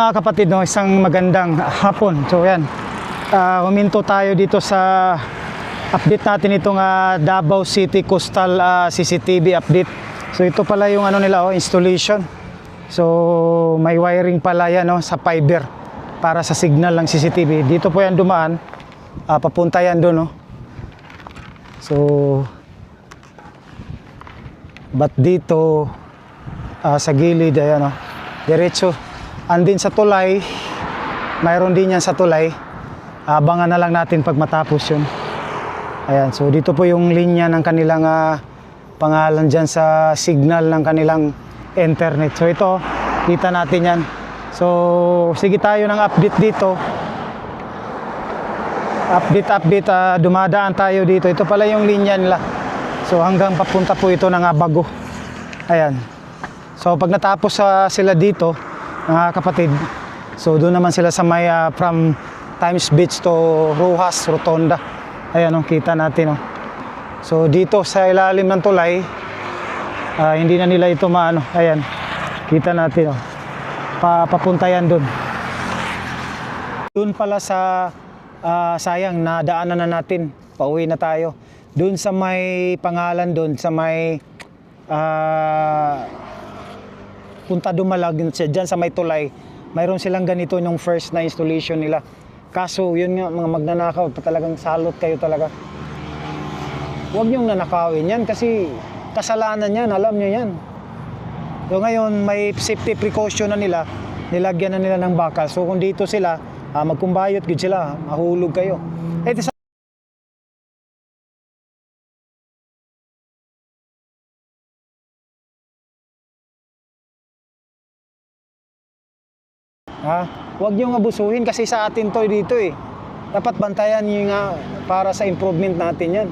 Mga kapatid, no, isang magandang hapon. So yan, huminto tayo dito sa update natin itong Davao City Coastal CCTV update. So ito pala yung ano nila, installation. So may wiring pala yan, no, sa fiber para sa signal ng CCTV. Dito po yan dumaan, papunta yan doon, no. So but dito sa gilid, ayan, no, diretso. Andin sa tulay, mayroon din yan sa tulay. Abangan na lang natin pag matapos yun. Ayan, so dito po yung linya ng kanilang pangalan dyan sa signal ng kanilang internet. So ito, kita natin yan. So sige tayo ng update dito. Update, dumadaan tayo dito. Ito pala yung linya nila. So hanggang papunta po ito ng Bago. Ayan. So pag natapos sila dito, mga kapatid, so doon naman sila sa may from Times Beach to Rojas, Rotonda. Ayan, kita natin. So dito sa ilalim ng tulay, hindi na nila ito maano. Ayan, kita natin. Papunta yan doon. Doon pala sa sayang na daanan na natin. Pauwi na tayo. Doon sa may pangalan doon, sa may Punta Dumalag, dyan sa may tulay, mayroon silang ganito yung first na installation nila. Kaso yun nga, mga magnanakaw, talagang salot kayo talaga. Huwag niyong nanakawin yan kasi kasalanan yan, alam niyo yan. So ngayon may safety precaution na nila, nilagyan na nila ng bakal. So kung dito sila, magkumbayot gud sila, mahulog kayo. Huwag niyong abusuhin kasi sa atin to dito eh. Dapat bantayan niyo nga para sa improvement natin yan.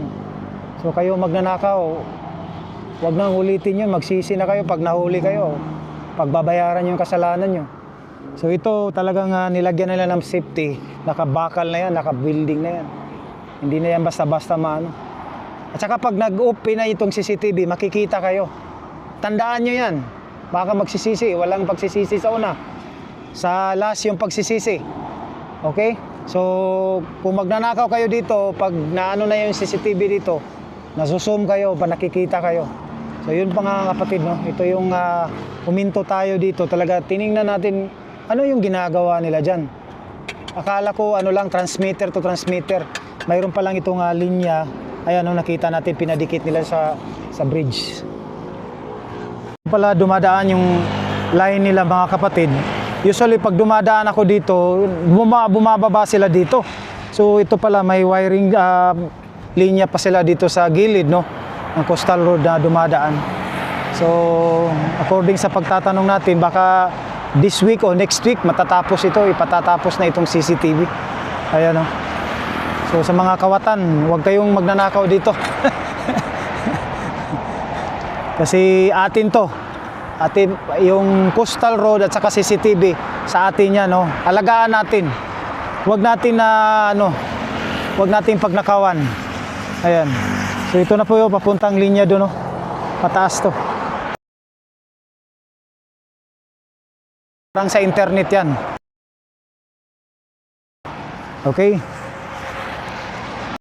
So kayo magnanakaw, huwag nang ulitin yun, magsisi na kayo pag nahuli kayo. Pagbabayaran niyo yung kasalanan niyo. So ito talagang nilagyan nila ng safety, nakabakal na yan, nakabuilding na yan. Hindi na yan basta-basta maano. At saka pag nag-open na itong CCTV, makikita kayo. Tandaan niyo yan, baka magsisisi, walang pagsisisi sa una. Sa last yung pagsisisi. Okay? So kung magnanakaw kayo dito, pag naano na yung CCTV dito, nasuzoom kayo, nakikita kayo. So yun pa nga kapatid, no? Ito yung huminto tayo dito. Talaga tiningnan natin ano yung ginagawa nila dyan. Akala ko ano lang, transmitter to transmitter. Mayroon pa lang itong linya. Ayan, no, nakita natin pinadikit nila sa bridge. Pala dumadaan yung line nila mga kapatid. Usually pag dumadaan ako dito, bumababa sila dito. So ito pala may wiring linya pa sila dito sa gilid, no, ng coastal road na dumadaan. So according sa pagtatanong natin, baka this week o next week matatapos ito, ipatatapos na itong CCTV. Ayan, no. So sa mga kawatan, huwag kayong magnanakaw dito. Kasi atin to. Atin yung coastal road at saka CCTV sa atin yan, no. Alagaan natin. Huwag natin huwag natin pagnakawan. Ayan. So ito na po yung papuntang linya doon, no. Pataas to. Parang sa internet yan. Okay?